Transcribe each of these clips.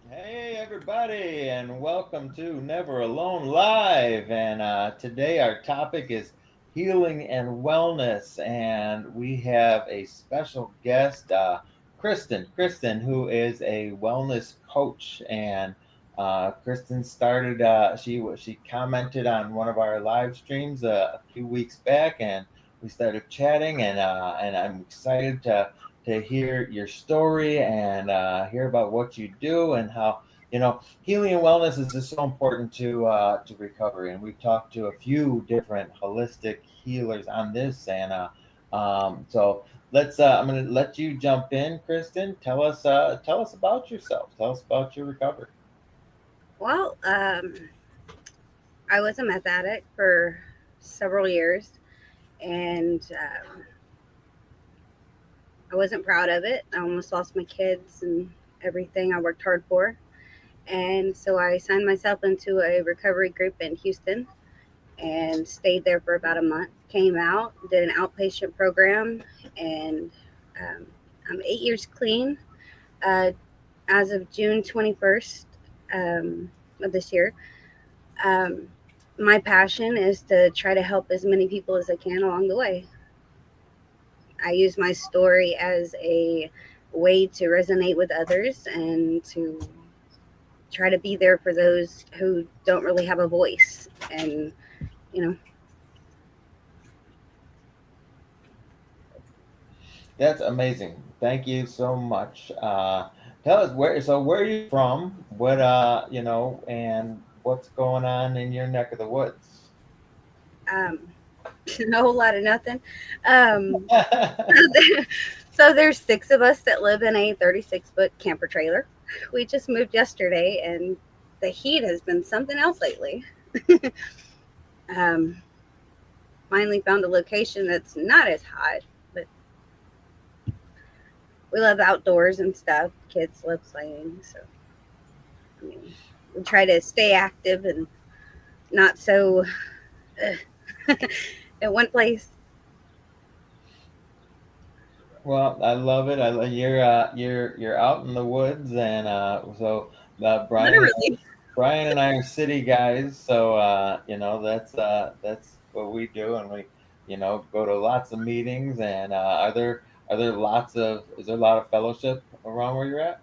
Hey, everybody, and welcome to Never Alone Live. And today our topic is healing and wellness. And we have a special guest, Kristen, who is a wellness coach. And Kristen started, she commented on one of our live streams a few weeks back, and we started chatting. And I'm excited to hear your story and hear about what you do and how healing and wellness is just so important to recovery. And we've talked to a few different holistic healers on this, and so let's. I'm going to let you jump in, Kristen. Tell us about yourself. Tell us about your recovery. Well, I was a meth addict for several years, and I wasn't proud of it. I almost lost my kids and everything I worked hard for. And so I signed myself into a recovery group in Houston and stayed there for about a month. Came out, did an outpatient program, and um, I'm 8 years clean as of June 21st of this year. Um, my passion is to try to help as many people as I can along the way. I use my story as a way to resonate with others and to try to be there for those who don't really have a voice. And, you know, That's amazing. Thank you so much. Tell us where. So where are you from? What and what's going on in your neck of the woods? um, a whole lot of nothing. Um, so there's six of us that live in a 36-foot camper trailer. We just moved yesterday, and the heat has been something else lately. um, Finally found a location that's not as hot, but we love outdoors and stuff. Kids love playing, so I mean, we try to stay active and not so at one place. Well, I love it. You're out in the woods, and so Literally. Brian and I are city guys, so that's what we do, and we go to lots of meetings. And are there lots of is there a lot of fellowship around where you're at?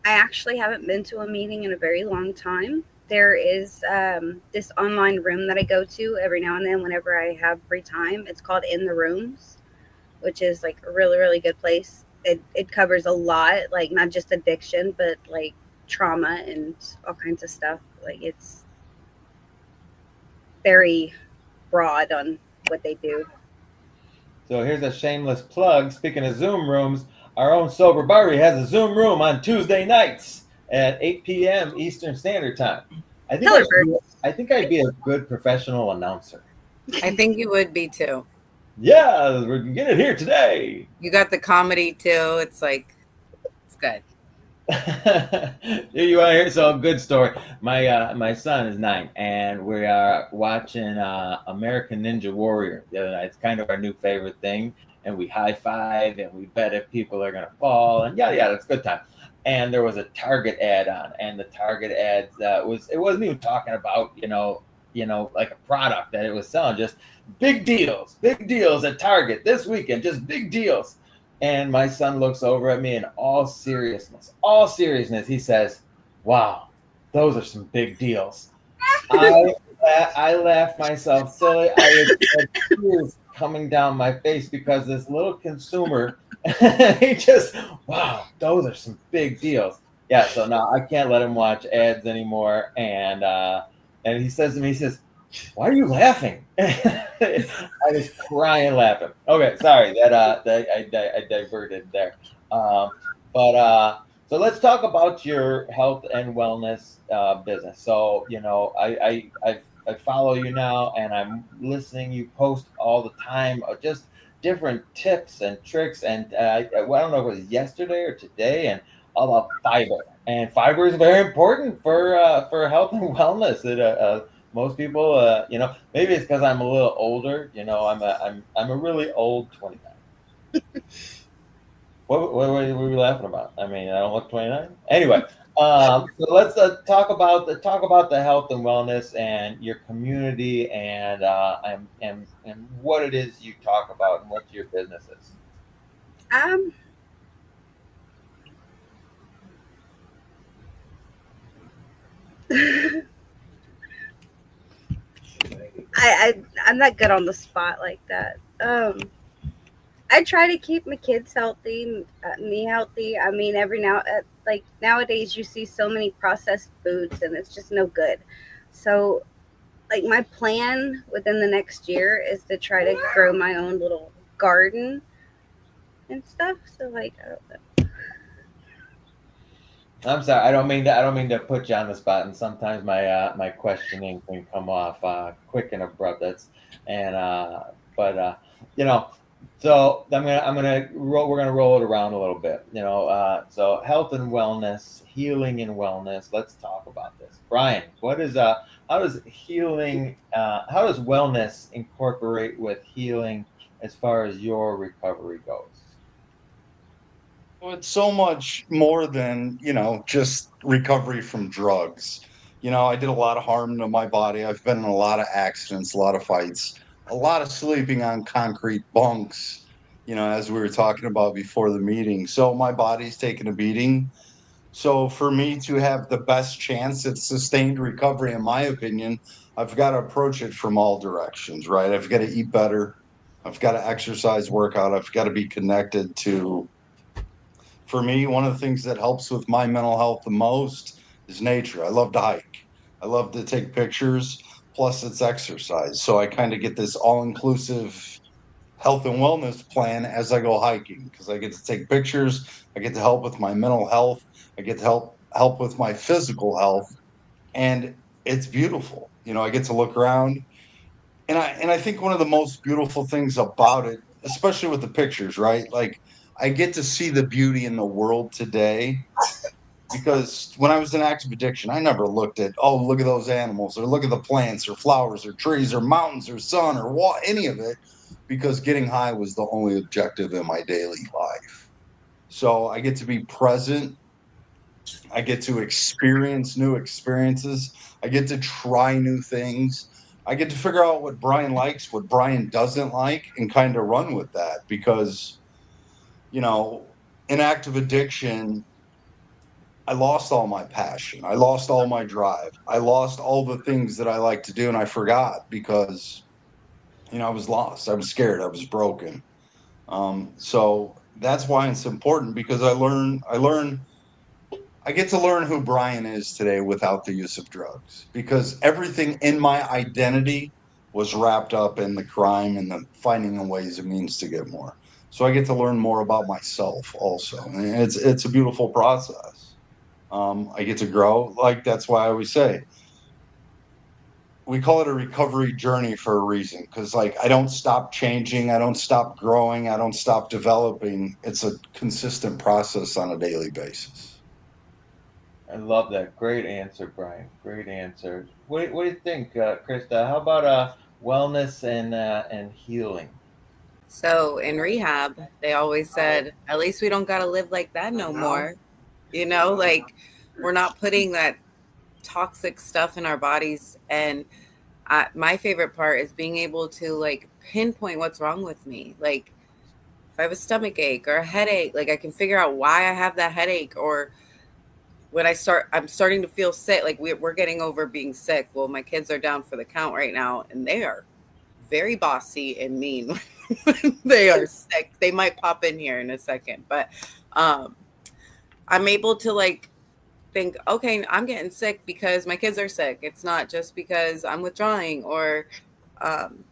I actually haven't been to a meeting in a very long time. There is this online room that I go to every now and then whenever I have free time. It's called In the Rooms, which is like a really, really good place. It covers a lot, like not just addiction, but like trauma and all kinds of stuff. Like it's very broad on what they do. So here's a shameless plug. Speaking of Zoom rooms, our own Sober Barbie has a Zoom room on Tuesday nights at 8 p.m. Eastern Standard Time. I think Tell I her, should Bert. be, I think I'd be a good professional announcer. I think you would be too. Yeah, we can get it here today. You got the comedy too. It's like, it's good. You want to hear so a good story? My son is 9, and we are watching American Ninja Warrior the other night. It's kind of our new favorite thing, and we high five and we bet if people are gonna fall and yada yada. It's a good time. And there was a Target ad on, and the Target ads it wasn't even talking about like a product that it was selling, just big deals at Target this weekend, just big deals. And my son looks over at me in all seriousness, he says, "Wow, those are some big deals." I I laughed myself silly. Had tears coming down my face because this little consumer, he just, wow, those are some big deals. Yeah, so now I can't let him watch ads anymore. And he says to me, he says, "Why are you laughing?" I was crying laughing. Okay, sorry that I diverted there. Um, but so let's talk about your health and wellness business. So I follow you now, and I'm listening. You post all the time, just different tips and tricks. And I don't know if it was yesterday or today, and all about fiber. And fiber is very important for health and wellness. Most people, maybe it's because I'm a little older. I'm a really old 29. What were we laughing about? I mean, I don't look 29. Anyway, so let's talk about the health and wellness and your community and what it is you talk about and what your business is. Um, I'm not good on the spot like that. I try to keep my kids healthy, me healthy. I mean, like nowadays, you see so many processed foods, and it's just no good. So, like my plan within the next year is to try to grow my own little garden and stuff. So, like, I don't know. I'm sorry. I don't mean to put you on the spot. And sometimes my questioning can come off quick and abrupt. And but you know, so we're gonna roll it around a little bit. So health and wellness, healing and wellness. Let's talk about this, Brian. What is how does healing how does wellness incorporate with healing as far as your recovery goes? Well, it's so much more than, just recovery from drugs. I did a lot of harm to my body. I've been in a lot of accidents, a lot of fights, a lot of sleeping on concrete bunks, as we were talking about before the meeting. So my body's taken a beating. So for me to have the best chance at sustained recovery, in my opinion, I've got to approach it from all directions, right? I've got to eat better. I've got to exercise, work out. I've got to be connected to, for me, one of the things that helps with my mental health the most is nature. I love to hike. I love to take pictures. Plus, it's exercise. So I kind of get this all inclusive health and wellness plan as I go hiking because I get to take pictures. I get to help with my mental health. I get to help with my physical health. And it's beautiful. I get to look around. And I think one of the most beautiful things about it, especially with the pictures, right? Like I get to see the beauty in the world today because when I was in active addiction, I never looked at, oh, look at those animals or look at the plants or flowers or trees or mountains or sun or any of it because getting high was the only objective in my daily life. So I get to be present. I get to experience new experiences. I get to try new things. I get to figure out what Brian likes, what Brian doesn't like, and kind of run with that because, you know, in active addiction, I lost all my passion. I lost all my drive. I lost all the things that I like to do, and I forgot because, I was lost. I was scared. I was broken. So that's why it's important because I get to learn who Brian is today without the use of drugs because everything in my identity was wrapped up in the crime and the finding the ways and means to get more. So I get to learn more about myself also. And it's a beautiful process. I get to grow. Like that's why I always say we call it a recovery journey for a reason because like I don't stop changing, I don't stop growing, I don't stop developing. It's a consistent process on a daily basis. I love that. Great answer, Brian. Great answer. What do you think, Krista? How about wellness and healing? So in rehab, they always said, at least we don't got to live like that no more. Like we're not putting that toxic stuff in our bodies. And my favorite part is being able to like pinpoint what's wrong with me. Like if I have a stomach ache or a headache, like I can figure out why I have that headache. Or when I'm starting to feel sick, like we're getting over being sick. Well, my kids are down for the count right now and they are very bossy and mean. They are sick. They might pop in here in a second, but um, I'm able to like think, okay, I'm getting sick because my kids are sick. It's not just because I'm withdrawing or um,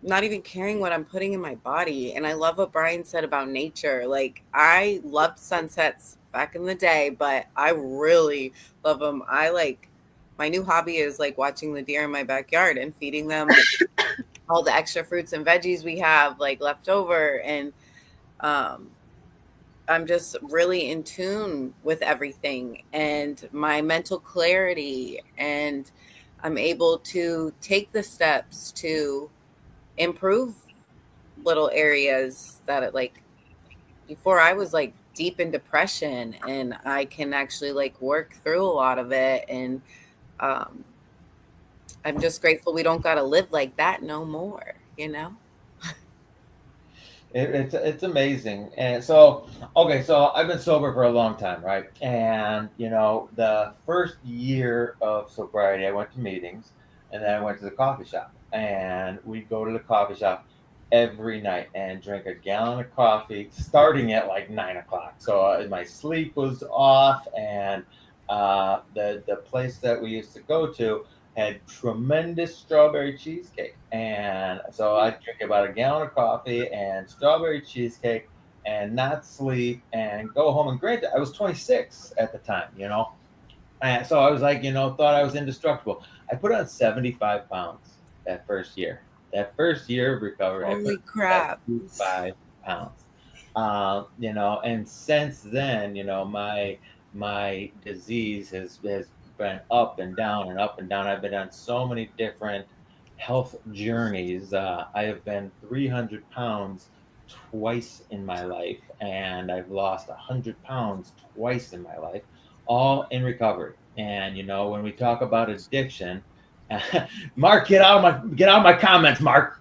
not even caring what I'm putting in my body. And I love what Brian said about nature. Like I loved sunsets back in the day, but I really love them. My new hobby is like watching the deer in my backyard and feeding them all the extra fruits and veggies we have like left over. And um, I'm just really in tune with everything and my mental clarity. And I'm able to take the steps to improve little areas that it like before I was like deep in depression, and I can actually like work through a lot of it. And um, I'm just grateful we don't got to live like that no more, you know? It's amazing. And so, okay, so I've been sober for a long time, right? And the first year of sobriety, I went to meetings, and then I went to the coffee shop, and we'd go to the coffee shop every night and drink a gallon of coffee, starting at like 9 o'clock. So my sleep was off, and the place that we used to go to had tremendous strawberry cheesecake. And so I drink about a gallon of coffee and strawberry cheesecake and not sleep and go home. And granted, I was 26 at the time. And so I was like, thought I was indestructible. I put on 75 pounds that first year. That first year of recovery, I put Holy on crap. 75 pounds. And since then, my disease has been up and down and up and down. I've been on so many different health journeys. I have been 300 pounds twice in my life, and I've lost 100 pounds twice in my life, all in recovery. And when we talk about addiction, Mark, get out of my comments, Mark.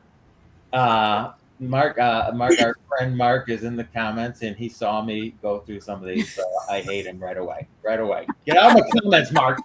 Mark, our friend Mark is in the comments, and he saw me go through some of these, so I hate him right away. Right away. Get out of my comments, Mark.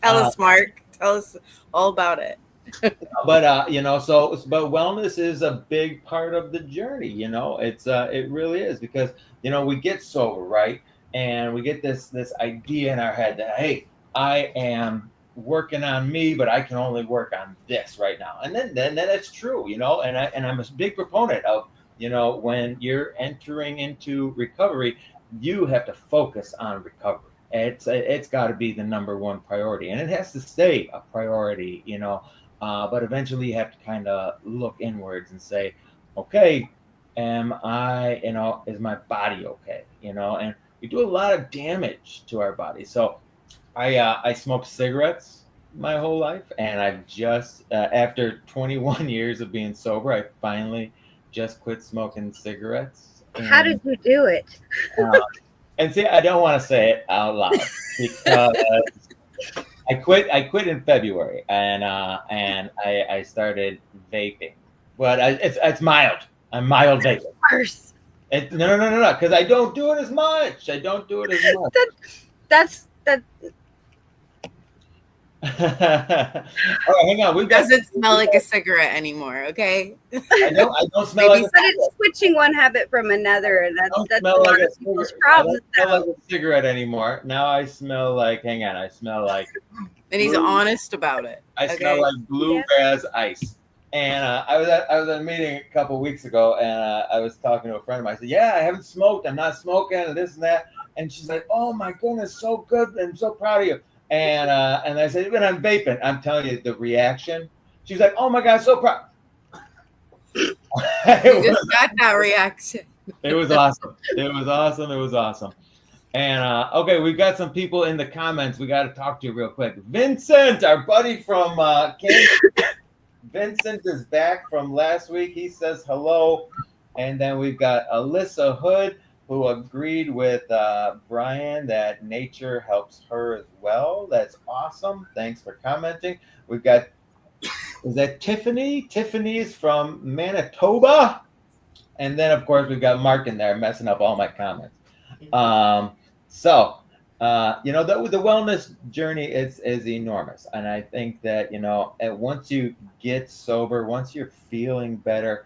Tell us, Mark. Tell us all about it. But but wellness is a big part of the journey. It really is, because we get sober, right, and we get this idea in our head that, hey, I am working on me, but I can only work on this right now. And then that's true, and I'm a big proponent of, when you're entering into recovery, you have to focus on recovery. It's got to be the number one priority, and it has to stay a priority. But eventually you have to kind of look inwards and say, okay, is my body okay? And we do a lot of damage to our body. So I smoked cigarettes my whole life, and I've just, after 21 years of being sober, I finally just quit smoking cigarettes. How did you do it? And see, I don't want to say it out loud because I quit in February, and I started vaping, but it's mild. I'm mild vaping. Worse. No, because I don't do it as much. That's All right, hang on. We've got. Doesn't smell like a cigarette anymore, okay? I don't smell like. But it's switching one habit from another, and that's a lot of people's problems. I don't smell like a cigarette anymore. Now I smell like. Hang on, I smell like. And he's honest about it. I smell like bluegrass ice. And I was at a meeting a couple weeks ago, and I was talking to a friend of mine. I said, "Yeah, I haven't smoked. I'm not smoking, and this and that." And she's like, "Oh my goodness, so good! I'm so proud of you." And I said, "Even I'm vaping." I'm telling you, the reaction. She's like, "Oh my God, so proud." You just got that reaction. It was awesome. It was awesome. And okay, we've got some people in the comments. We got to talk to you real quick. Vincent, our buddy from Kansas. Vincent is back from last week. He says hello. And then we've got Alyssa Hood, who agreed with Brian that nature helps her as well. That's awesome. Thanks for commenting. We've got, is that Tiffany? Tiffany's from Manitoba. And then, of course, we've got Mark in there messing up all my comments. The wellness journey is enormous. And I think that, once you get sober, once you're feeling better,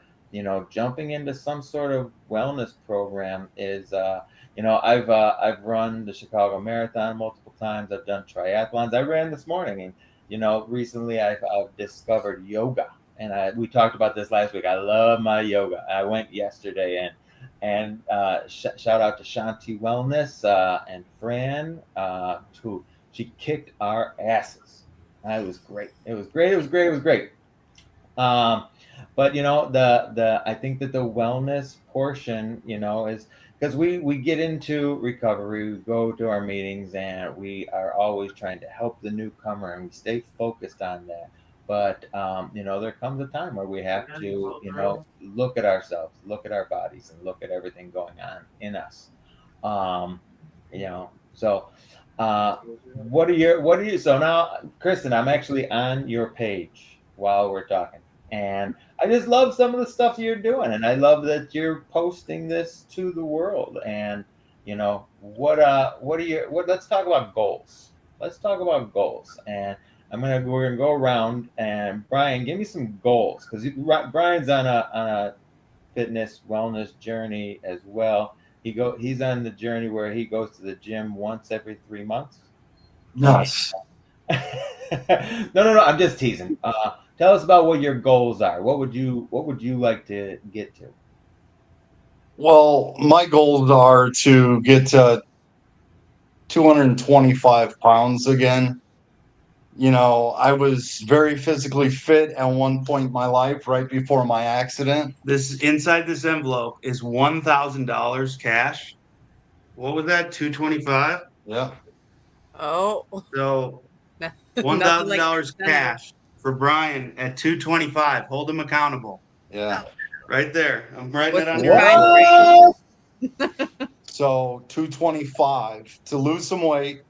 jumping into some sort of wellness program is, I've run the Chicago Marathon multiple times. I've done triathlons. I ran this morning, and, recently I've discovered yoga. And we talked about this last week. I love my yoga. I went yesterday, and shout out to Shanti Wellness and Fran, who she kicked our asses. It was great. It was great. But I think that the wellness portion, is because we get into recovery, we go to our meetings, and we are always trying to help the newcomer, and we stay focused on that. But there comes a time where we have to, look at ourselves, look at our bodies, and look at everything going on in us. Um, so what are you so now, Kristen, I'm actually on your page while we're talking, and I just love some of the stuff you're doing, and I love that you're posting this to the world. And what are your what let's talk about goals. Let's talk about goals. And we're gonna go around, and Brian, give me some goals, because Brian's on a fitness wellness journey as well. He's on the journey where he goes to the gym once every 3 months. And Yes. no, I'm just teasing. Tell us about what your goals are. What would you like to get to? Well, my goals are to get to 225 pounds again. I was very physically fit at one point in my life, right before my accident. This inside this envelope is $1,000 cash. What was that? 225. Yeah. Oh, So one nothing thousand like dollars incentive. cash for Brian at 225. Hold him accountable. Yeah. Right there. I'm writing it What's on the your time envelope. frame? So 225 to lose some weight.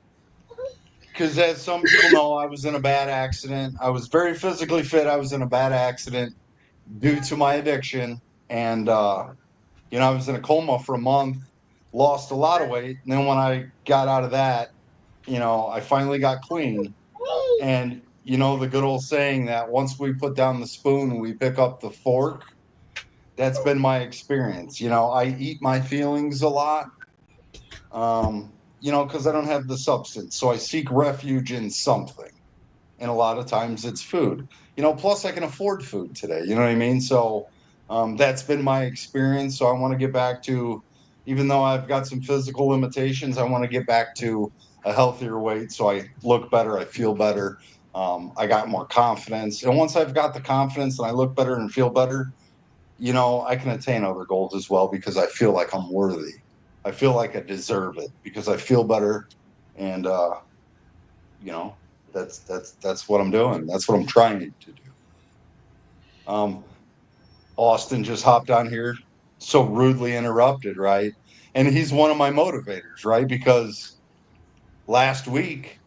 Because as some people know, I was in a bad accident. I was very physically fit. I was in a bad accident due to my addiction. And, I was in a coma for a month, lost a lot of weight. And then when I got out of that, I finally got clean. And, the good old saying that once we put down the spoon and we pick up the fork, that's been my experience. I eat my feelings a lot, because I don't have the substance. So I seek refuge in something. And a lot of times it's food, plus I can afford food today. You know what I mean? So that's been my experience. So I want to get back to, even though I've got some physical limitations, I want to get back to a healthier weight. So I look better, I feel better. I got more confidence. And once I've got the confidence and I look better and feel better, I can attain other goals as well, because I feel like I'm worthy. I feel like I deserve it because I feel better. And, you know, that's what I'm doing. That's what I'm trying to do. Austin just hopped on here, so rudely interrupted, right? And he's one of my motivators, right? Because last week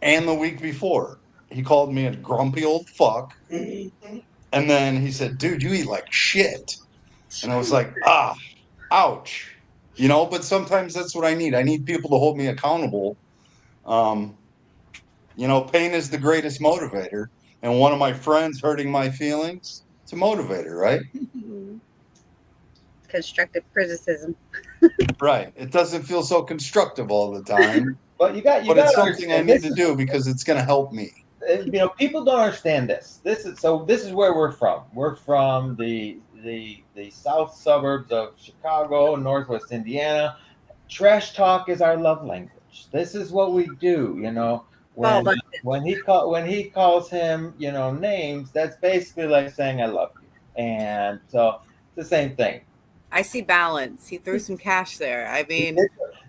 and the week before, he called me a grumpy old fuck. And then he said, dude, you eat like shit. And I was like, ouch. But sometimes that's what I need. I need people to hold me accountable. Um, Pain is the greatest motivator. And one of my friends hurting my feelings, it's a motivator, right? Constructive criticism. Right. It doesn't feel so constructive all the time, But but it's to something I understand, need to do because it's going to help me. people don't understand this. This is where we're from. We're from the south suburbs of Chicago, Northwest Indiana. Trash talk is our love language. This is what we do. Ball When busted. when he calls him, names, that's basically like saying I love you. And so it's the same thing. I see balance. He threw some cash there. I mean,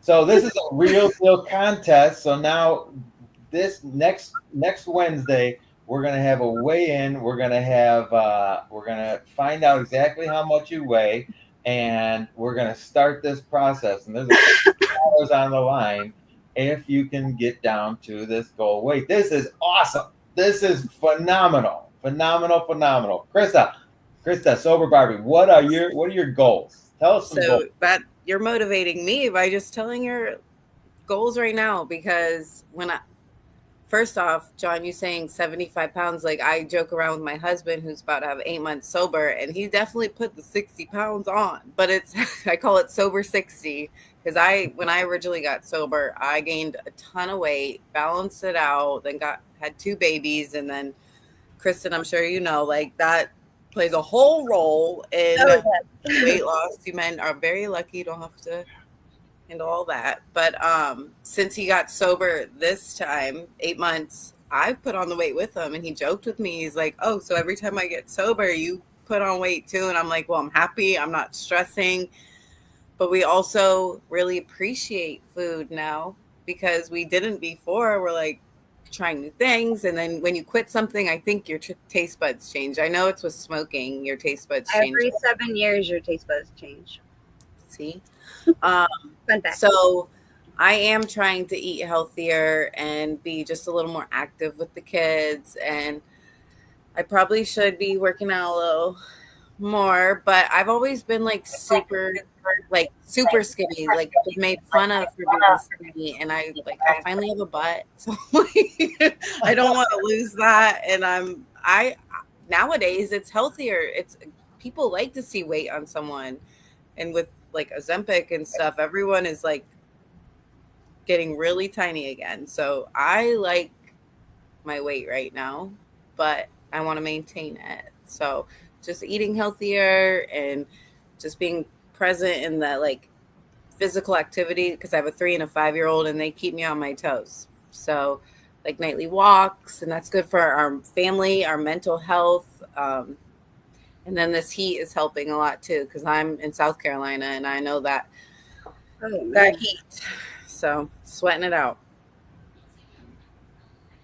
So this is a real deal contest. So now this next Wednesday, we're gonna have a weigh-in. We're gonna find out exactly how much you weigh, and we're gonna start this process. And there's $1,000 on the line if you can get down to this goal weight. This is awesome. This is phenomenal. Phenomenal. Krista, Sober Barbie, what are your goals? Tell us some so goals. that you're motivating me by just telling your goals right now, because first off, John, you saying 75 pounds, like I joke around with my husband who's about to have 8 months sober, and he definitely put the 60 pounds on, but I call it sober 60, because when I originally got sober, I gained a ton of weight, balanced it out, then had 2 babies, and then Kristen, I'm sure like that plays a whole role in weight loss. You men are very lucky, you don't have to and all that. But since he got sober this time, 8 months, I put on the weight with him, and he joked with me. He's like, oh, so every time I get sober, you put on weight too? And I'm like, well, I'm happy. I'm not stressing. But we also really appreciate food now, because we didn't before. We're like, trying new things. And then when you quit something, I think your taste buds change. I know it's with smoking, your taste buds change. Every 7 years, your taste buds change. See? Fun fact. So I am trying to eat healthier and be just a little more active with the kids. And I probably should be working out a little more, but I've always been like super skinny, like been made fun of for being skinny. And I finally have a butt. So like, I don't want to lose that. And I nowadays it's healthier. It's people like to see weight on someone. And with like Ozempic and stuff, everyone is like getting really tiny again. So I like my weight right now, but I want to maintain it. So just eating healthier and just being present in the like physical activity, because I have a 3 and a 5-year-old and they keep me on my toes. So like nightly walks, and that's good for our family, our mental health. And then this heat is helping a lot too, because I'm in South Carolina and I know that that heat. So sweating it out.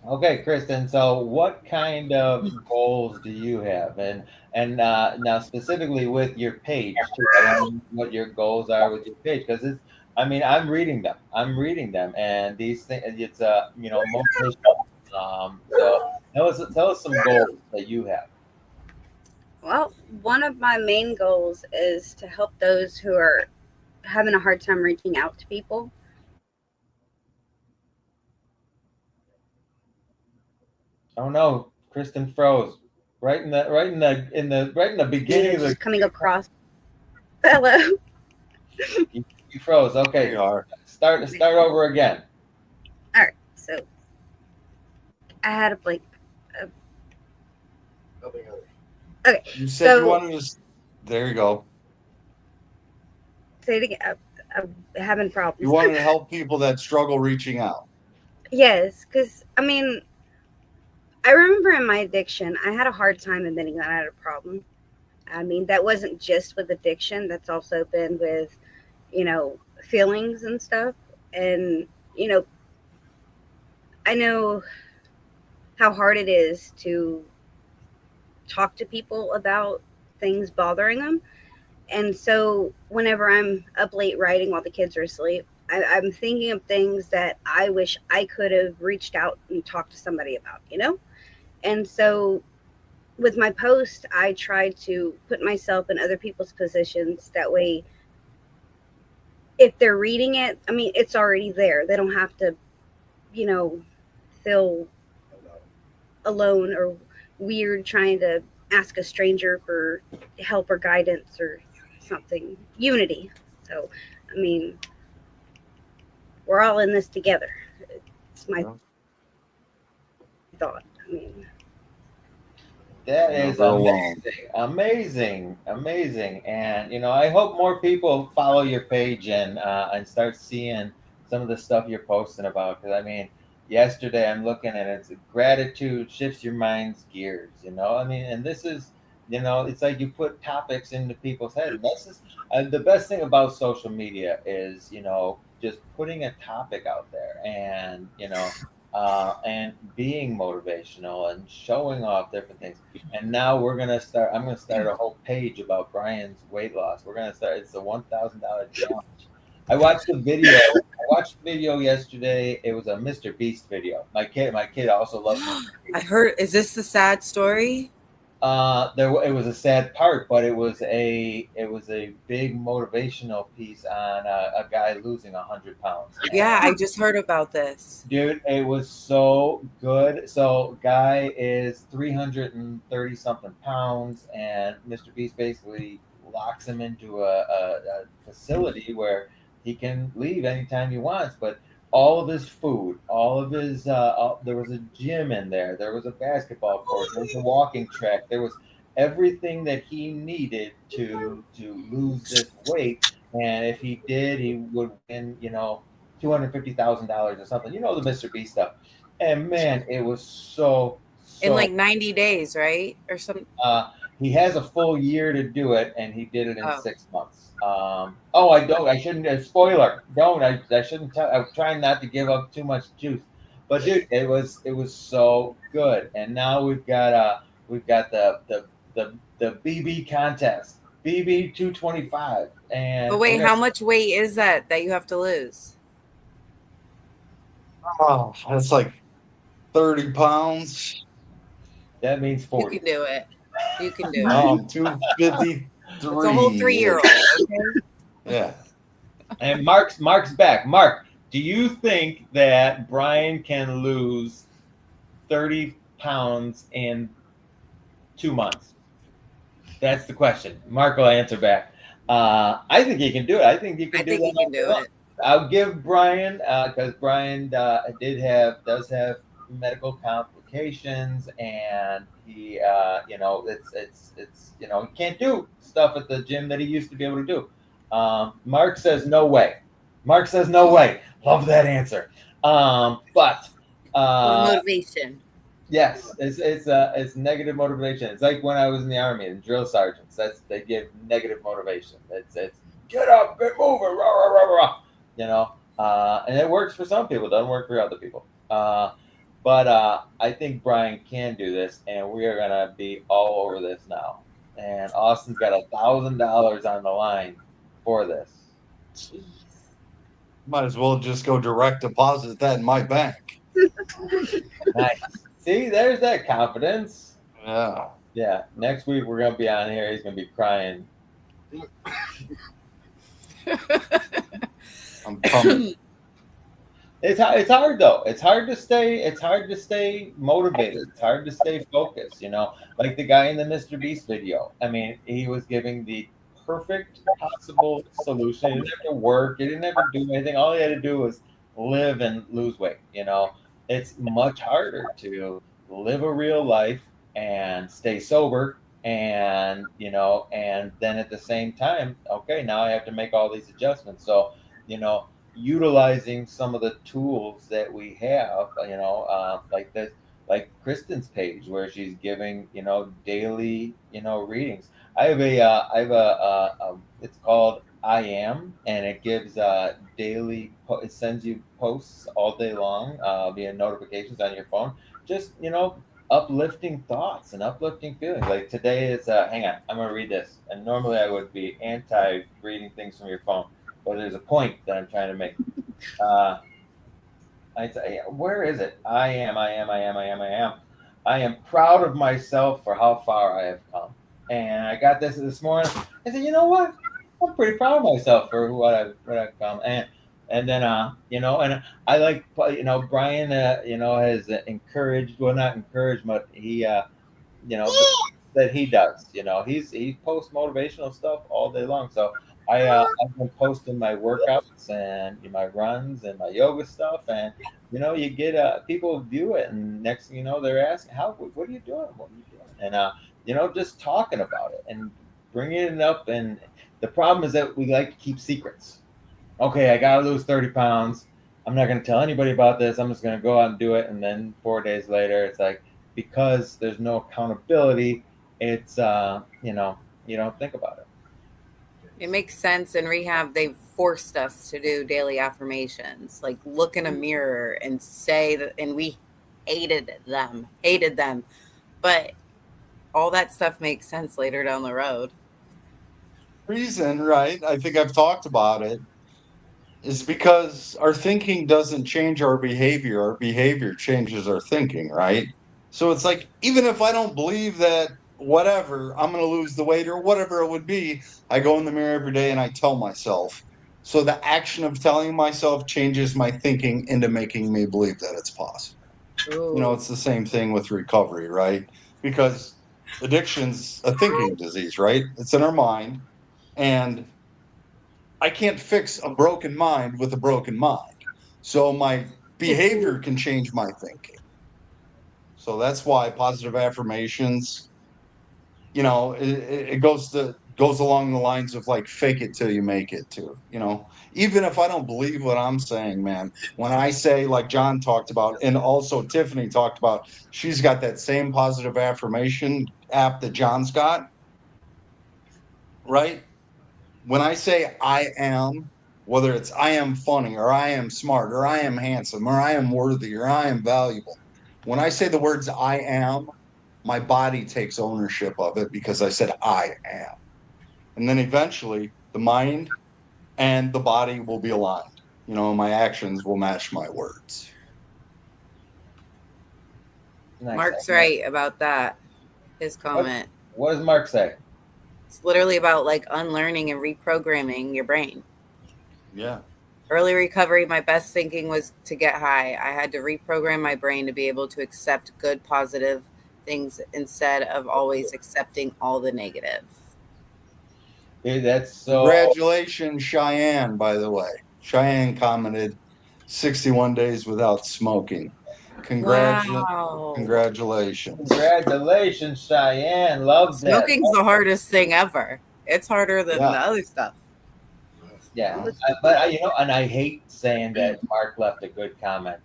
Okay, Kristen. So, what kind of goals do you have, and now specifically with your page too? I want to know what your goals are with your page, because it's. I mean, I'm reading them. And these things. It's motivational. So tell us some goals that you have. Well, one of my main goals is to help those who are having a hard time reaching out to people. Oh no, Kristen froze right in the beginning of Just the. coming across. Hello. You froze. There Okay, you are. start over again. All right. So I had a blank. Okay. You said you So wanted to. There you go. say it again. I'm having You problems. wanted to help people that struggle reaching out. Yes, because I mean, I remember in my addiction, I had a hard time admitting that I had a problem. I mean, that wasn't just with addiction, that's also been with, feelings and stuff. And, you know, I know how hard it is to talk to people about things bothering them. And so whenever I'm up late writing while the kids are asleep, I'm thinking of things that I wish I could have reached out and talked to somebody about. And so with my post, I try to put myself in other people's positions. That way, if they're reading it, I mean, it's already there. They don't have to, feel alone or weird trying to ask a stranger for help or guidance or something. Unity. So, I mean, we're all in this together. It's my thought. I mean, That You're is never alone. amazing. And I hope more people follow your page and start seeing some of the stuff you're posting about. Because I mean, yesterday I'm looking and it's gratitude shifts your mind's gears. I mean, and this is, it's like you put topics into people's head. And this is the best thing about social media is just putting a topic out there and being motivational and showing off different things. And now I'm gonna start a whole page about Brian's weight loss. We're gonna start. It's a $1,000 challenge. I watched the video yesterday. It was a Mr. Beast video. My kid also loves Mr. I Beast. heard, is this the sad story? It was a sad part, but it was a big motivational piece on a guy losing 100 pounds. Yeah, I just heard about this. Dude, it was so good. So, guy is 330 something pounds, and Mr. Beast basically locks him into a facility where he can leave anytime he wants. But all of his food, there was a gym in there, there was a basketball court, there was a walking track, there was everything that he needed to lose this weight. And if he did, he would win, $250,000 or something. The Mr. Beast stuff. And man, it was In like 90 days, right? Or something. he has a full year to do it, and he did it in Oh. 6 months. I shouldn't. Spoiler. Don't. I shouldn't tell. I'm trying not to give up too much juice. But dude, it was so good. And now we've got the BB contest, BB 225, But and wait, how much weight is that you have to lose? Oh, that's like 30 pounds. that means You 40. can do it. You can do it. 253. It's a whole 3-year-old. Okay. Yeah. And Mark's back. Mark, do you think that Brian can lose 30 pounds in 2 months? That's the question. Mark will answer back. I think he can do it. I think he I can do think that he can all day do long. it. I'll give Brian because Brian does have medical complications, and he it's he can't do stuff at the gym that he used to be able to do. Mark says no way. Mark says no way. Love that answer. But Little uh, motivation. yes, it's negative motivation. It's like when I was in the army and drill sergeants. They give negative motivation. It's get up, get moving, rah, rah, rah, rah. And it works for some people. Doesn't work for other people. But I think Brian can do this, and we are gonna be all over this now. And Austin's got $1,000 on the line for this. Jeez. Might as well just go direct deposit that in my bank. Nice. See, there's that confidence. Yeah. Yeah. Next week we're gonna be on here. He's gonna be crying. I'm coming. It's hard though. It's hard to stay motivated. It's hard to stay focused. Like the guy in the Mr. Beast video. I mean, he was giving the perfect possible solution. He didn't have to work. He didn't have to do anything. All he had to do was live and lose weight. It's much harder to live a real life and stay sober, and then at the same time, okay, now I have to make all these adjustments. So, you know, utilizing some of the tools that we have, like this, like Kristen's page where she's giving, daily, readings. It's called I Am, and it gives it sends you posts all day long via notifications on your phone. Just, uplifting thoughts and uplifting feelings. Like today is, hang on, I'm going to read this. And normally I would be anti reading things from your phone, but there's a point that I'm trying to make. Uh, where is it? I am proud of myself for how far I have come. And I got this morning. I said, you know what? I'm pretty proud of myself for what I've come. And then and I like, Brian has encouraged, well, not encouraged, but he you know that he does. He posts motivational stuff all day long. So I've been posting my workouts and my runs and my yoga stuff, and you get people view it, and next thing you know, they're asking, "How? What are you doing? What are you doing?" And just talking about it and bringing it up. And the problem is that we like to keep secrets. Okay, I gotta lose 30 pounds. I'm not gonna tell anybody about this. I'm just gonna go out and do it. And then 4 days later, it's like, because there's no accountability, it's you don't think about it. It makes sense. In rehab, they've forced us to do daily affirmations, like look in a mirror and say that, and we hated them. But all that stuff makes sense later down the road. Reason, right? I think I've talked about it, is because our thinking doesn't change our behavior changes our thinking, right? So it's like, even if I don't believe that whatever, I'm going to lose the weight or whatever it would be, I go in the mirror every day and I tell myself. So the action of telling myself changes my thinking into making me believe that it's possible. Ooh. It's the same thing with recovery, right? Because addiction's a thinking disease, right? It's in our mind. And I can't fix a broken mind with a broken mind. So my behavior can change my thinking. So that's why positive affirmations, it goes along the lines of like fake it till you make it too. Even if I don't believe what I'm saying, man, when I say, like John talked about, and also Tiffany talked about, she's got that same positive affirmation app that John's got, right? When I say I am, whether it's I am funny or I am smart or I am handsome or I am worthy or I am valuable. When I say the words I am, my body takes ownership of it because I said I am. And then eventually the mind and the body will be aligned. My actions will match my words. Nice. Mark's right about that. His What comment. what does Mark say? It's literally about like unlearning and reprogramming your brain. Yeah. Early recovery, my best thinking was to get high. I had to reprogram my brain to be able to accept good, positive things instead of always accepting all the negative. That's so. Congratulations, Cheyenne, by the way. Cheyenne commented 61 days without smoking. Congratu- Wow. Congratulations. Congratulations, Cheyenne. Love that. Smoking's the hardest thing ever. It's harder than Yeah. the other stuff. Yeah, But but and I hate saying that Mark left a good comment.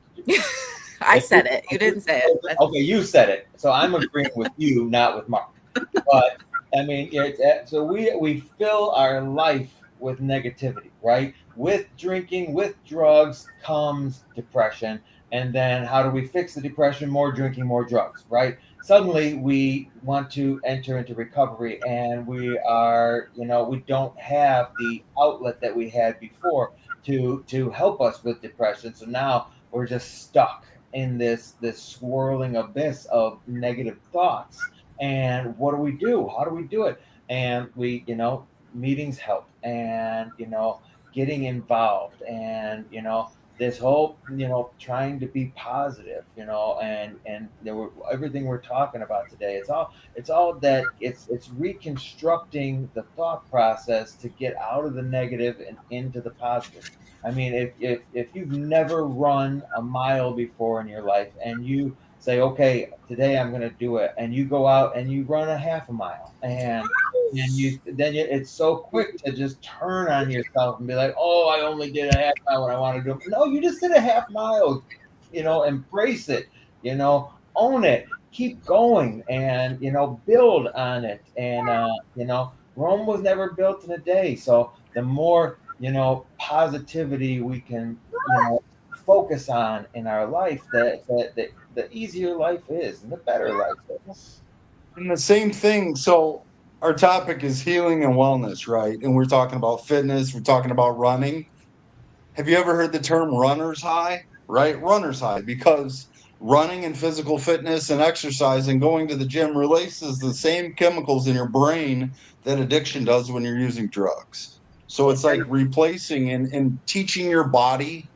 I said it. You didn't say it. Okay, you said it, so I'm agreeing with you, not with Mark. But I mean, so we fill our life with negativity, right? With drinking, with drugs comes depression, and then how do we fix the depression? More drinking, more drugs, right? Suddenly we want to enter into recovery, and we don't have the outlet that we had before to help us with depression. So now we're just stuck in this swirling abyss of negative thoughts. And what do we do? How do we do it? And meetings help, and getting involved, and this whole trying to be positive, and everything we're talking about today, it's all that it's reconstructing the thought process to get out of the negative and into the positive. I mean, if you've never run a mile before in your life, and you say, okay, today I'm going to do it, and you go out and you run a half a mile, it's so quick to just turn on yourself and be like, oh, I only did a half mile when I want to do it. No, you just did a half mile. Embrace it. Own it. Keep going, and build on it. And Rome was never built in a day. So the more positivity we can focus on in our life, the easier life is, and the better life is. And the same thing. So, our topic is healing and wellness, right? And we're talking about fitness, we're talking about running. Have you ever heard the term runner's high? Right? Runner's high, because running and physical fitness and exercise and going to the gym releases the same chemicals in your brain that addiction does when you're using drugs. So it's like replacing and teaching your body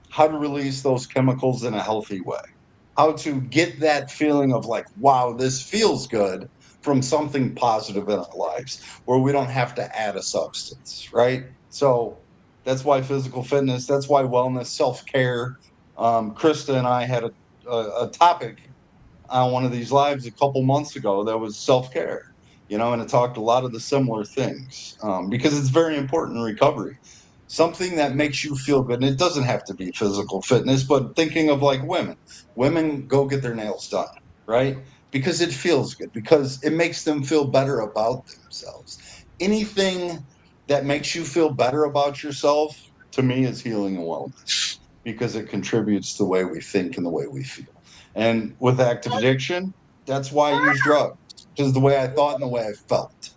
how to release those chemicals in a healthy way, how to get that feeling of like, wow, this feels good, from something positive in our lives where we don't have to add a substance, right? So that's why physical fitness, that's why wellness, self care. Krista and I had a topic on one of these lives a couple months ago that was self care, and it talked a lot of the similar things, because it's very important in recovery. Something that makes you feel good. And it doesn't have to be physical fitness, but thinking of like women go get their nails done, right? Because it feels good, because it makes them feel better about themselves. Anything that makes you feel better about yourself, to me, is healing and wellness, because it contributes to the way we think and the way we feel. And with active addiction, that's why I use drugs, because the way I thought and the way I felt.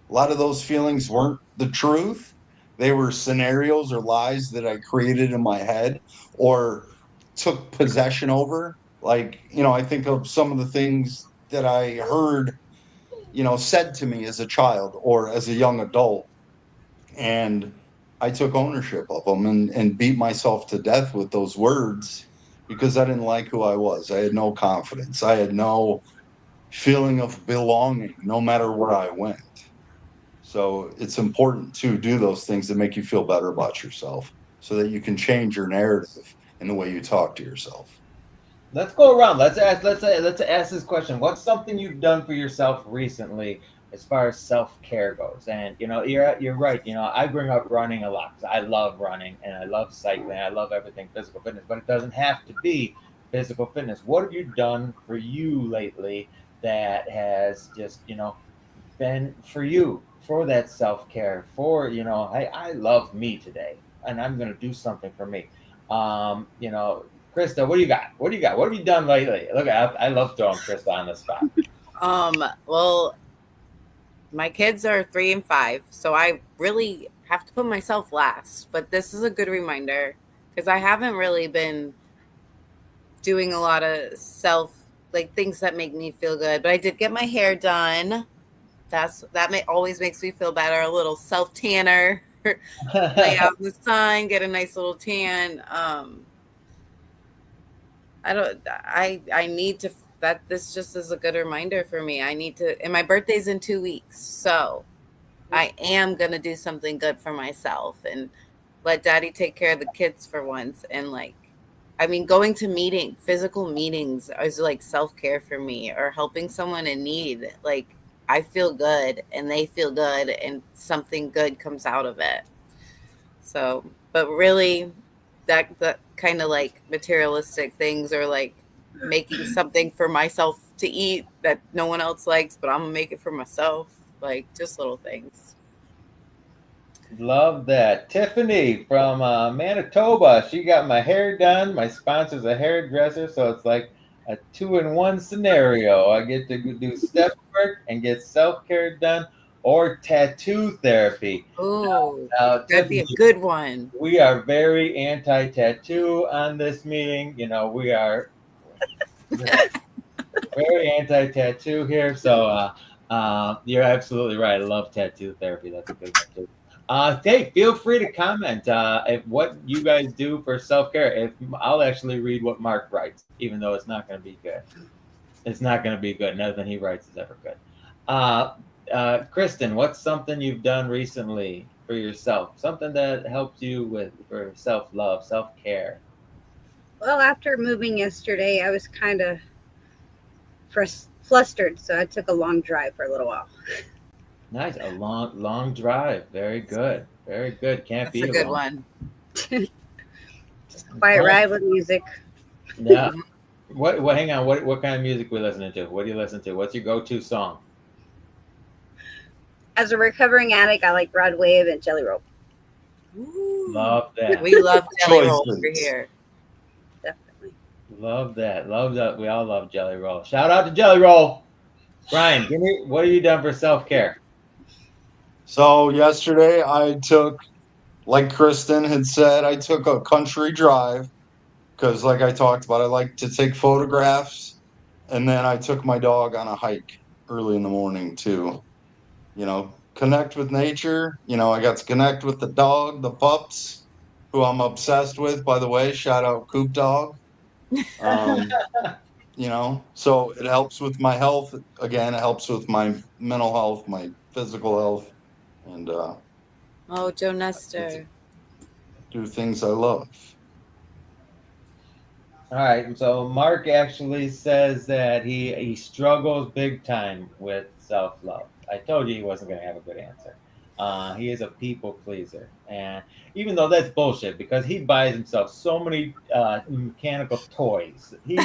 A lot of those feelings weren't the truth. They were scenarios or lies that I created in my head or took possession over. Like, I think of some of the things that I heard, said to me as a child or as a young adult. And I took ownership of them and beat myself to death with those words because I didn't like who I was. I had no confidence. I had no feeling of belonging, no matter where I went. So it's important to do those things that make you feel better about yourself so that you can change your narrative in the way you talk to yourself. Let's go around. Let's ask this question. What's something you've done for yourself recently as far as self care goes? And you're right. I bring up running a lot because I love running and I love cycling. I love everything physical fitness, but it doesn't have to be physical fitness. What have you done for you lately that has just been for you, for that self care, for I love me today. and I'm going to do something for me. You know, Krista, what do you got? What do you got? What have you done lately? Look, I love throwing Krista on the spot. Well, my kids are 3 and 5, so I really have to put myself last. But this is a good reminder because I haven't really been doing a lot of like things that make me feel good. But I did get my hair done. Always makes me feel better. A little self tanner, lay out in the sun, get a nice little tan. I need to, that this just is a good reminder for me. I need to, and my birthday's in 2 weeks. So I am going to do something good for myself and let daddy take care of the kids for once. And like, I mean, going to physical meetings is like self-care for me, or helping someone in need. Like, I feel good and they feel good and something good comes out of it. So, but really, that kind of like materialistic things, or like making something for myself to eat that no one else likes, but I'm gonna make it for myself. Like, just little things. Love that. Tiffany from Manitoba. She got my hair done. My sponsor's a hairdresser, so it's like a 2-in-1 scenario. I get to do step work and get self care done, or tattoo therapy. Oh, Now, that'd be Tiffany, a good one. we are very anti-tattoo on this meeting. You know, we are very anti-tattoo here. So you're absolutely right. I love tattoo therapy. That's a good one too. Hey, feel free to comment if what you guys do for self-care. If I'll actually read what Mark writes, even though it's not going to be good. It's not going to be good. Nothing he writes is ever good. Kristen, what's something you've done recently for yourself? Something that helped you with for self-love, self-care. Well, after moving yesterday, I was kind of flustered, so I took a long drive for a little while. Nice, a long drive. Very good, very good. Can't That's a beat a good long. one. Just quiet Fun. ride with music. Yeah. What? Hang on. What kind of music we listening to? What do you listen to? What's your go-to song? As a recovering addict, I like Rod Wave and Jelly Roll. Ooh, Love that. we love Jelly Roll over Choices. here. Definitely. Love that. Love that. We all love Jelly Roll. Shout out to Jelly Roll. Brian, give me what have you done for self-care? So yesterday I took, like Kristen had said, I took a country drive because, like I talked about, I like to take photographs. And then I took my dog on a hike early in the morning to, connect with nature. I got to connect with the dog, the pups, who I'm obsessed with, by the way. Shout out Coop Dog. Um, so it helps with my health. Again, it helps with my mental health, my physical health, and Oh, Joe get to Nestor. do things I love. All right. So Mark actually says that he struggles big time with self-love. I told you he wasn't going to have a good answer. He is a people pleaser, and even though that's bullshit, because he buys himself so many mechanical toys. He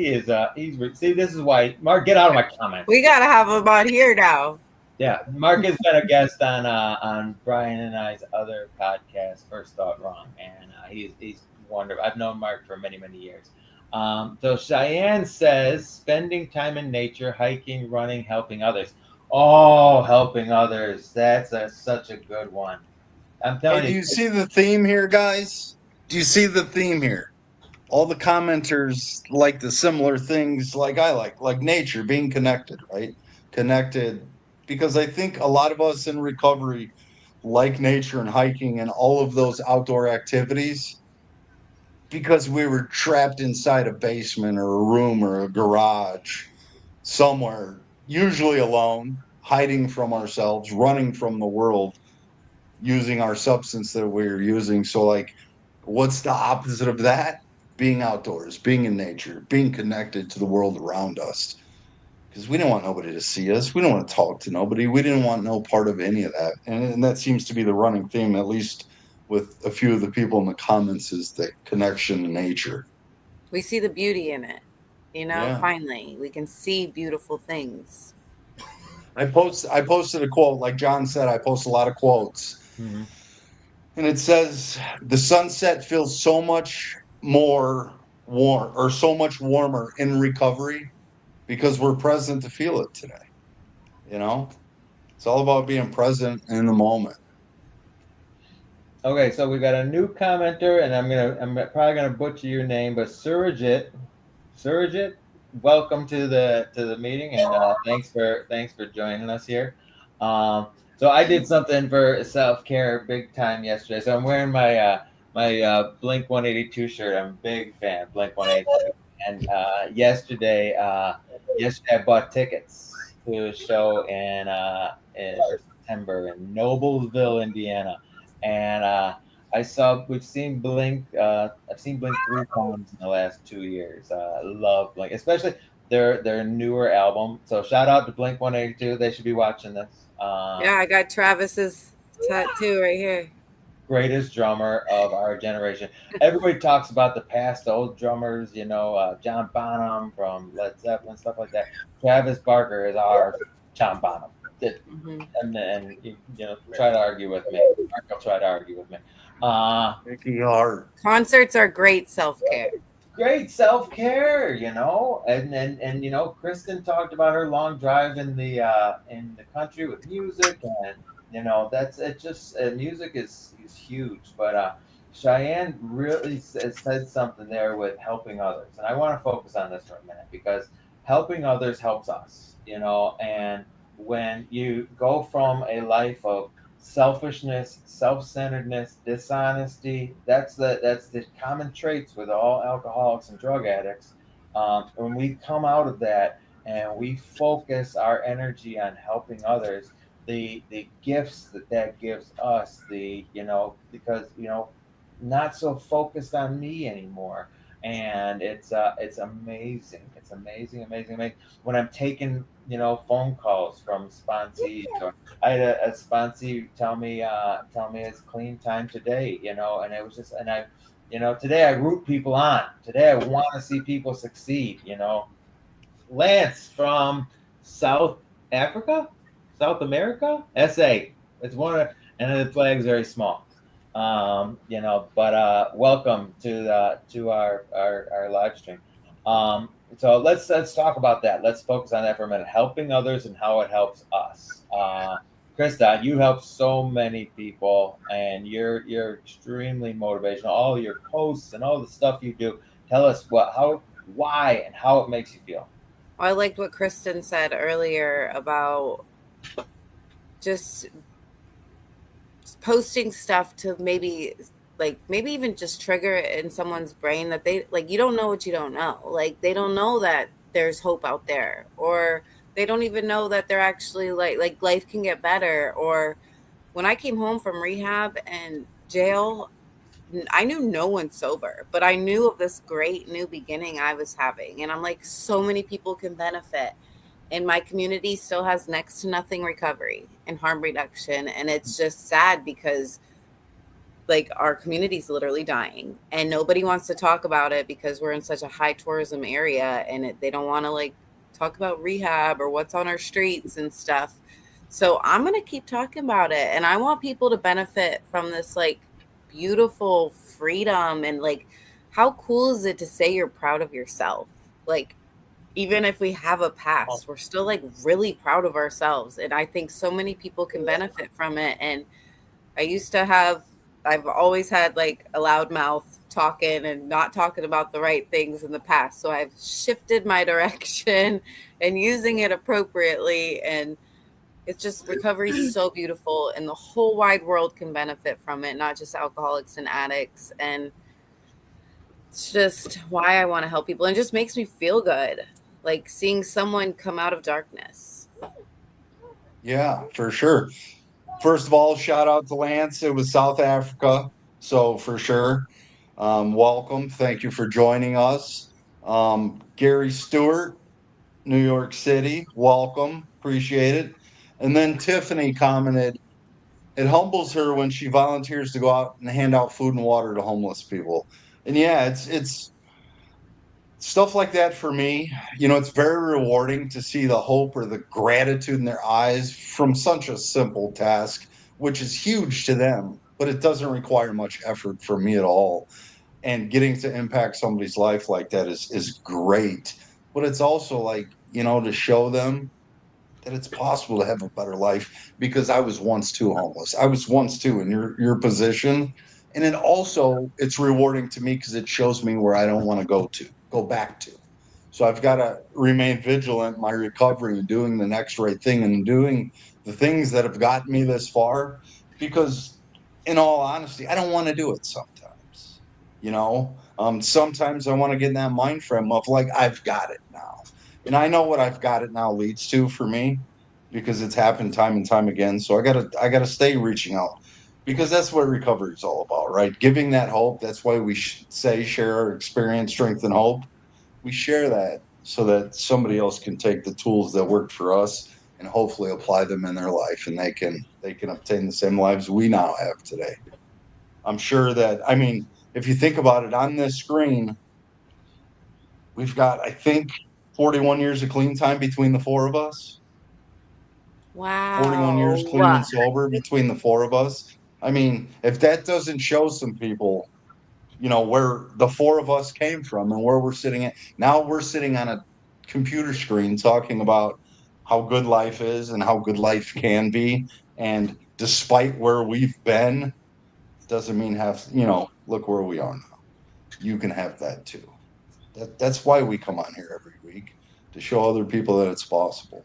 is see, this is why Mark, get out of my comments. We gotta have him on here now. Yeah, Mark has been a guest on Brian and I's other podcast, First Thought Wrong, and he's wonderful. I've known Mark for many years. So Cheyenne says spending time in nature, hiking, running, helping others. Oh, helping others. That's such a good one. I'm Hey, telling do you. you see the theme here, guys? Do you see the theme here? All the commenters like the similar things like I like nature, being connected, right? Connected, because I think a lot of us in recovery like nature and hiking and all of those outdoor activities because we were trapped inside a basement or a room or a garage somewhere, usually alone, hiding from ourselves, running from the world, using our substance that we're using. So, like, what's the opposite of that? Being outdoors, being in nature, being connected to the world around us. Because we didn't want nobody to see us. We don't want to talk to nobody. We didn't want no part of any of that. And that seems to be the running theme, at least with a few of the people in the comments, is the connection to nature. We see the beauty in it. Yeah. Finally, we can see beautiful things. I posted a quote, like John said, I post a lot of quotes. Mhm. And it says the sunset feels so much more warm or so much warmer in recovery because we're present to feel it today. You know, it's all about being present in the moment. Okay, so we got a new commenter, and I'm probably gonna butcher your name, but Surrogate, welcome to the meeting, and thanks for joining us here. So I did something for self care big time yesterday. So I'm wearing my Blink 182 shirt. I'm a big fan of Blink 182, and yesterday I bought tickets to a show for September in Noblesville, Indiana, and I've seen Blink 3 times in the last 2 years. I love Blink, especially their newer album. So shout out to Blink 182. They should be watching this. Yeah, I got Travis's tattoo right here. Greatest drummer of our generation. Everybody talks about the past, the old drummers, John Bonham from Led Zeppelin, stuff like that. Travis Barker is our John Bonham. And try to argue with me. Mark will try to argue with me. Mickey Hart. Concerts are great self-care. Great self-care, and Kristen talked about her long drive in the country with music, and that's it. Just music is huge, but Cheyenne really said something there with helping others, and I want to focus on this for a minute because helping others helps us, and when you go from a life of selfishness, self-centeredness, dishonesty. That's the common traits with all alcoholics and drug addicts. When we come out of that and we focus our energy on helping others, the gifts that gives us, because not so focused on me anymore. And it's amazing. It's amazing, amazing, amazing. When I'm taking phone calls from sponsees, or I had a sponsee tell me it's clean time today, and it was just, and today I root people on. Today I want to see people succeed. Lance from South Africa, South America, SA. It's one of, and the flag's very small. But welcome to our live stream. So let's talk about that. Let's focus on that for a minute. Helping others and how it helps us. Krista, you help so many people, and you're extremely motivational. All your posts and all the stuff you do. Tell us why, and how it makes you feel. Well, I liked what Kristen said earlier about just posting stuff to maybe even just trigger it in someone's brain that they you don't know what you don't know. Like, they don't know that there's hope out there, or they don't even know that they're actually like life can get better. Or when I came home from rehab and jail, I knew no one sober, but I knew of this great new beginning I was having. And I'm like, so many people can benefit. And my community still has next to nothing recovery and harm reduction. And it's just sad because our community's literally dying, and nobody wants to talk about it because we're in such a high tourism area, and they don't want to talk about rehab or what's on our streets and stuff. So I'm going to keep talking about it. And I want people to benefit from this beautiful freedom. And how cool is it to say you're proud of yourself? Even if we have a past, we're still really proud of ourselves. And I think so many people can benefit from it. And I've always had a loud mouth talking and not talking about the right things in the past. So I've shifted my direction and using it appropriately. And it's just, recovery is so beautiful, and the whole wide world can benefit from it, not just alcoholics and addicts. And it's just why I want to help people. And it just makes me feel good, seeing someone come out of darkness. Yeah, for sure. First of all, shout out to Lance. It was South Africa. So for sure. Welcome. Thank you for joining us. Gary Stewart, New York City. Welcome. Appreciate it. And then Tiffany commented, it humbles her when she volunteers to go out and hand out food and water to homeless people. And yeah, it's stuff like that for me. It's very rewarding to see the hope or the gratitude in their eyes from such a simple task, which is huge to them. but it doesn't require much effort from me at all. And getting to impact somebody's life like that is great. But it's also like, to show them that it's possible to have a better life, because I was once too homeless. I was once too in your position. And then also it's rewarding to me because it shows me where I don't want to go back to. So I've got to remain vigilant in my recovery and doing the next right thing and doing the things that have gotten me this far, because in all honesty, I don't want to do it sometimes. Sometimes I want to get in that mind frame of like, I've got it now. And I know what I've got it now leads to for me, because it's happened time and time again. So I gotta stay reaching out, because that's what recovery is all about, right? Giving that hope. That's why we say share our experience, strength, and hope. We share that so that somebody else can take the tools that worked for us and hopefully apply them in their life, and they can obtain the same lives we now have today. I'm sure that, I mean, if you think about it, on this screen, we've got, I think, 41 years of clean time between the four of us. 41 years clean Wow. and sober between the four of us. I mean, if that doesn't show some people, where the four of us came from and where we're sitting at, now we're sitting on a computer screen talking about how good life is and how good life can be. And despite where we've been, doesn't mean look where we are now. You can have that too. That's why we come on here every week, to show other people that it's possible.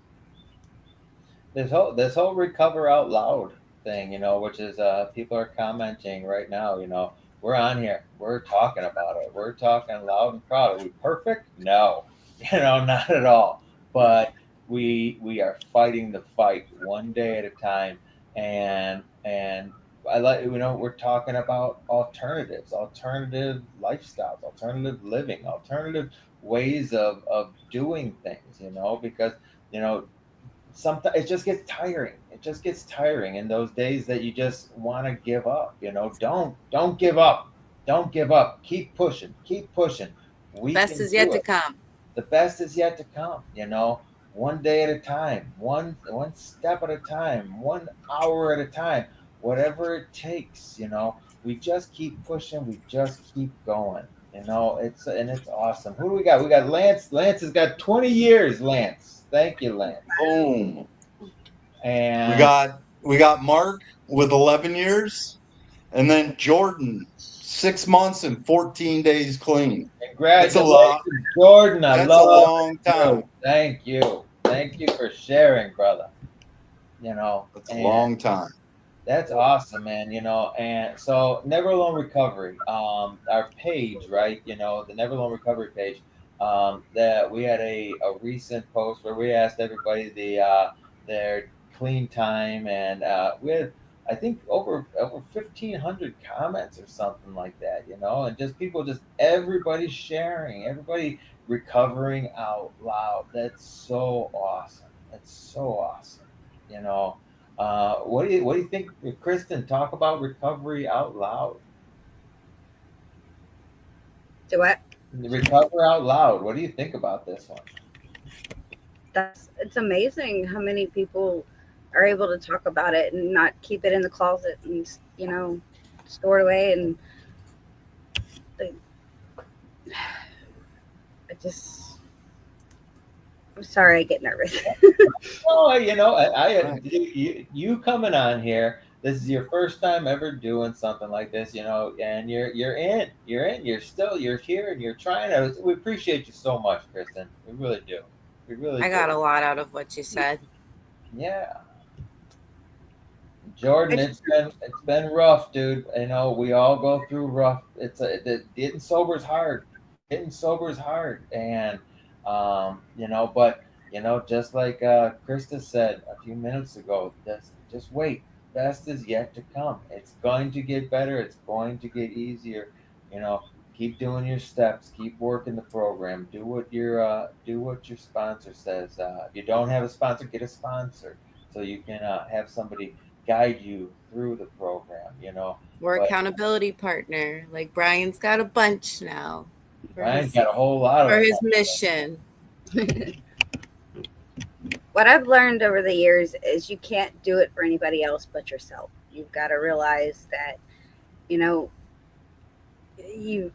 This whole recover out loud thing, which is people are commenting right now, we're on here, we're talking about it, we're talking loud and proud. Are we perfect? No, not at all. But we are fighting the fight one day at a time, and I like, we're talking about alternatives, alternative lifestyles, alternative living, alternative ways of doing things, because you know sometimes it just gets tiring. It just gets tiring in those days that you just want to give up. Don't give up. Don't give up. Keep pushing. Keep pushing. We Best can is yet do to it. come. The best is yet to come. One day at a time, one step at a time, 1 hour at a time, whatever it takes. We just keep pushing. We just keep going. It's awesome. Who do we got? We got Lance. Lance has got 20 years. Lance, thank you, Lance. Boom. We And got we got Mark with 11 years, and then Jordan 6 months and 14 days clean. That's a lot. congratulations, Jordan. I That's a love long you. time. Thank you. Thank you for sharing, brother. That's a And long time. that's awesome, man. And so Never Alone Recovery, our page, right? The Never Alone Recovery page. That we had a recent post where we asked everybody their clean time, and we had, I think, over 1,500 comments or something like that. And just people, just everybody sharing, everybody recovering out loud. That's so awesome. That's so awesome. You know. What do you think, Kristen? Talk about recovery out loud. Do what? Recover out loud. What do you think about this one? It's amazing how many people are able to talk about it and not keep it in the closet and store it away. And I just, I'm sorry, I get nervous. Oh, Right. you coming on here. This is your first time ever doing something like this, and you're here, and you're trying to. We appreciate you so much, Kristen. We really do. We really I do. got a lot out of what you said. Yeah. I Jordan, just, it's been rough, dude. We all go through rough. Getting sober is hard. Getting sober is hard, and but just like Krista said a few minutes ago, just wait. Best is yet to come. It's going to get better. It's going to get easier. You know, keep doing your steps. Keep working the program. Do what your sponsor says. If you don't have a sponsor, get a sponsor so you can have somebody guide you through the program, We're But accountability partner. Like Brian's got a bunch now for Brian's his got a whole lot for of his mission. what I've learned over the years is you can't do it for anybody else but yourself. You've got to realize that, you know, you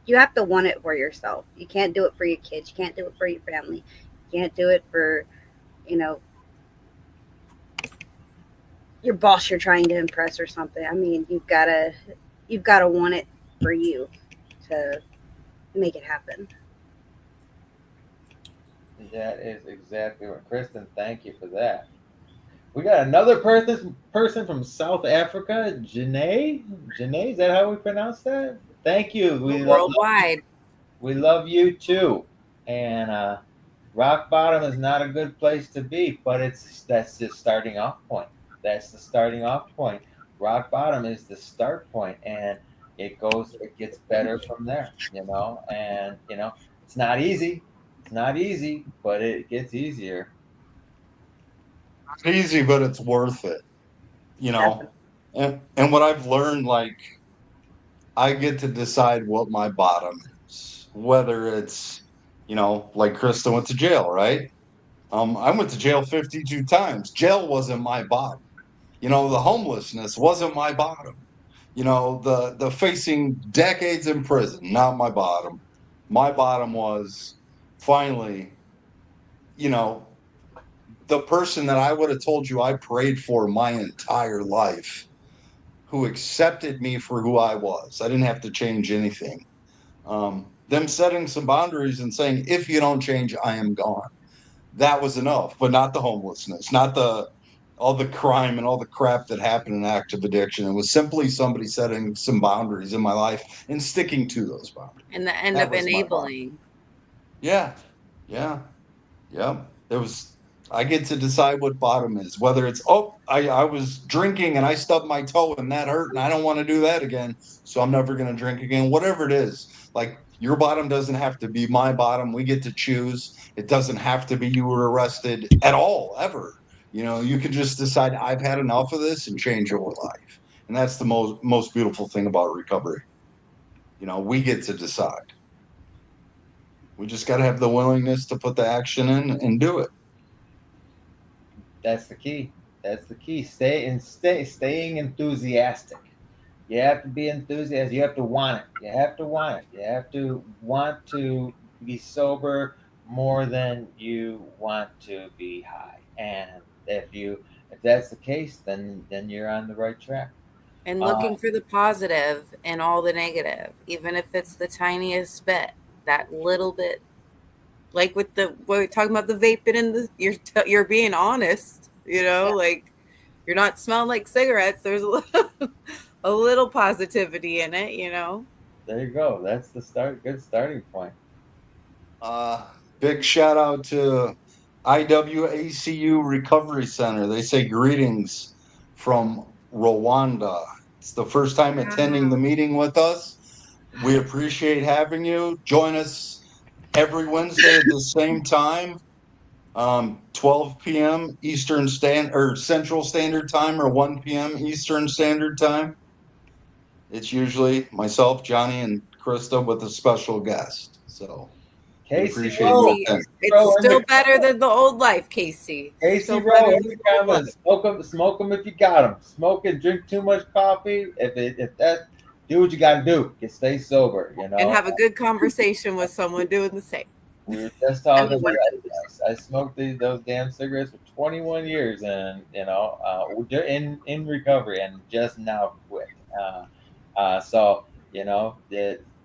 you have to want it for yourself. You can't do it for your kids. You can't do it for your family. You can't do it for, you know, your boss you're trying to impress or something. I mean, you've gotta want it for you to make it happen. That is exactly what, Kristen. Thank you for that. We got another person from South Africa, Janae. Janae, is that how we pronounce that? Thank you. Worldwide. We love you too. And rock bottom is not a good place to be, but that's the starting off point. That's the starting off point. Rock bottom is the start point, and it gets better from there. And it's not easy. It's not easy, but it gets easier. It's easy, but it's worth it, you Definitely. know. And what I've learned, like, I get to decide what my bottom is, whether it's, like Krista went to jail, right? I went to jail 52 times. Jail wasn't my bottom. The homelessness wasn't my bottom. The facing decades in prison, not my bottom. My bottom was finally, you know, the person that I would have told you I prayed for my entire life, who accepted me for who I was. I didn't have to change anything. Them setting some boundaries and saying, if you don't change, I am gone. That was enough, but not the homelessness, not the all the crime and all the crap that happened in active addiction. It was simply somebody setting some boundaries in my life and sticking to those boundaries. And the end That of was my bottom. enabling. Yeah. Yeah. Yeah. There was I get to decide what bottom is, whether it's I was drinking and I stubbed my toe and that hurt and I don't want to do that again. So I'm never gonna drink again. Whatever it is. Like your bottom doesn't have to be my bottom. We get to choose. It doesn't have to be you were arrested at all, ever. You can just decide I've had enough of this and change your life. And that's the most beautiful thing about recovery. We get to decide. We just got to have the willingness to put the action in and do it. That's the key. That's the key. Staying enthusiastic. You have to be enthusiastic. You have to want it. You have to want it. You have to want to be sober more than you want to be high. And if that's the case, then you're on the right track. And Uh, looking for the positive in all the negative, even if it's the tiniest bit, that little bit. Like with the what we're talking about, the vaping and you're being honest, Yeah. like you're not smelling like cigarettes. There's a little positivity in it. there you go. That's the good starting point. Uh, Big shout out to IWACU Recovery Center. They say greetings from Rwanda. It's the first time attending the Wow. meeting with us. We appreciate having you. Join us every Wednesday at the same time, 12 p.m. Eastern Standard or Central Standard Time, or 1 p.m. Eastern Standard Time. It's usually myself, Johnny, and Krista with a special guest. So we Casey appreciate you Rowe. Casey, attending. it's Rowe in still the better than the old life, Casey. Casey Still Rowe better in than the the old life. comments. Smoke them if you got them. Smoke and drink too much coffee. If that, do what you got to do. Get stay sober. And have a good conversation with someone doing the same. We were just I talking mean, about one I smoked those damn cigarettes for 21 years, and we're in recovery and just now quit. So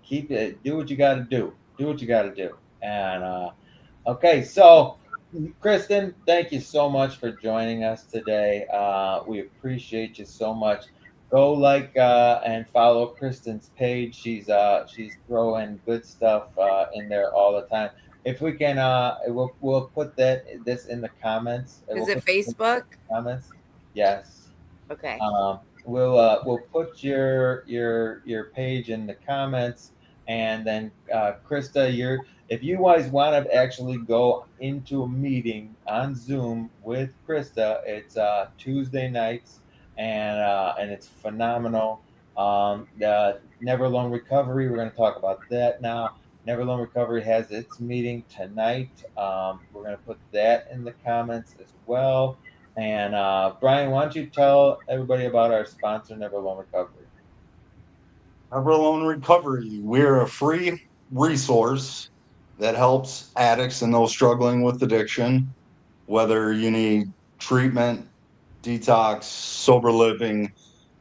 keep it. Do what you got to do. Do what you got to do. And okay, so Kristen, thank you so much for joining us today. We appreciate you so much. Go and follow Kristen's page. She's throwing good stuff in there all the time. If we can, we'll put this in the comments. Is We'll it put this in Facebook? the comments. Yes. Okay. We'll put your page in the comments, and then Krista, if you guys want to actually go into a meeting on Zoom with Krista, it's Tuesday nights, and it's phenomenal. The Never Alone Recovery, we're going to talk about that now. Never Alone Recovery has its meeting tonight. We're going to put that in the comments as well. And Brian, why don't you tell everybody about our sponsor, Never Alone Recovery? Never Alone Recovery. We're a free resource that helps addicts and those struggling with addiction, whether you need treatment, detox, sober living,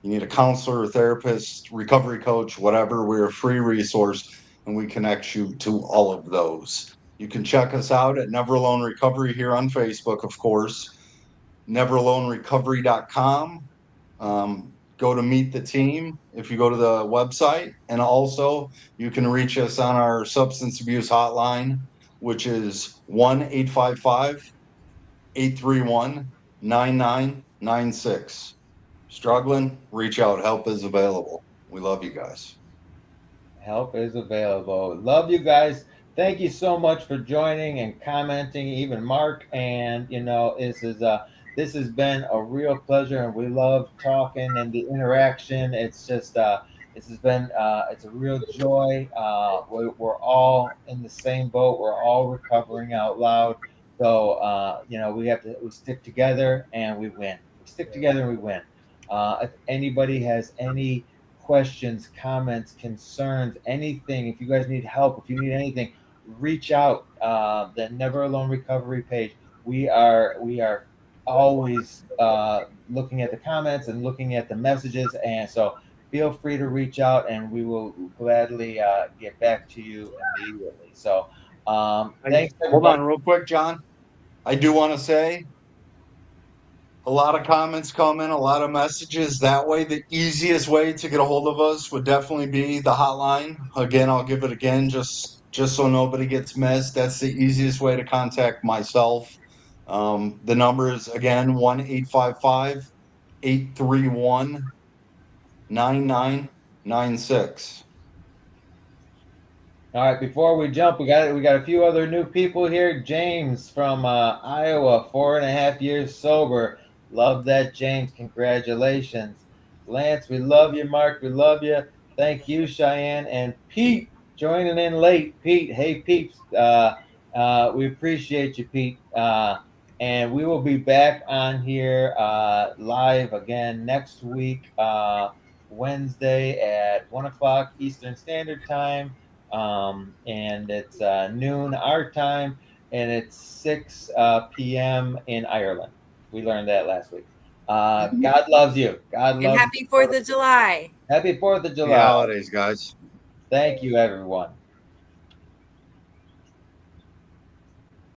you need a counselor, therapist, recovery coach, whatever. We're a free resource and we connect you to all of those. You can check us out at Never Alone Recovery here on Facebook, of course, neveralonerecovery.com. Go to meet the team if you go to the website. And also, you can reach us on our substance abuse hotline, which is 1-855-831-9996. Struggling, reach out. Help is available. We love you guys. Help is available. Love you guys. Thank you so much for joining and commenting, even Mark. And this has been a real pleasure, and we love talking and the interaction. It's just this has been it's a real joy. We're all in the same boat. We're all recovering out loud. So we stick together and we win. We stick together and we win. If anybody has any questions, comments, concerns, anything, if you guys need help, if you need anything, reach out. The Never Alone Recovery page. We are always looking at the comments and looking at the messages, and so feel free to reach out, and we will gladly get back to you immediately. So thanks Hold everybody. on real quick, John. I do want to say a lot of comments come in, a lot of messages. That way, the easiest way to get a hold of us would definitely be the hotline. Again, I'll give it again, just so nobody gets missed. That's the easiest way to contact myself. The number is again 1-855-831-9996. All right, before we jump, we got a few other new people here. James from Iowa, 4.5 years sober. Love that, James. Congratulations. Lance, we love you. Mark, we love you. Thank you, Cheyenne. And Pete joining in late. Pete, hey peeps. We appreciate you, Pete. And we will be back on here live again next week, Wednesday at 1 o'clock Eastern Standard Time. And it's noon our time, and it's 6 p.m. in Ireland. We learned that last week. God loves you. God And loves happy you. 4th of July. Happy 4th of Happy July. holidays, guys. Thank you, everyone.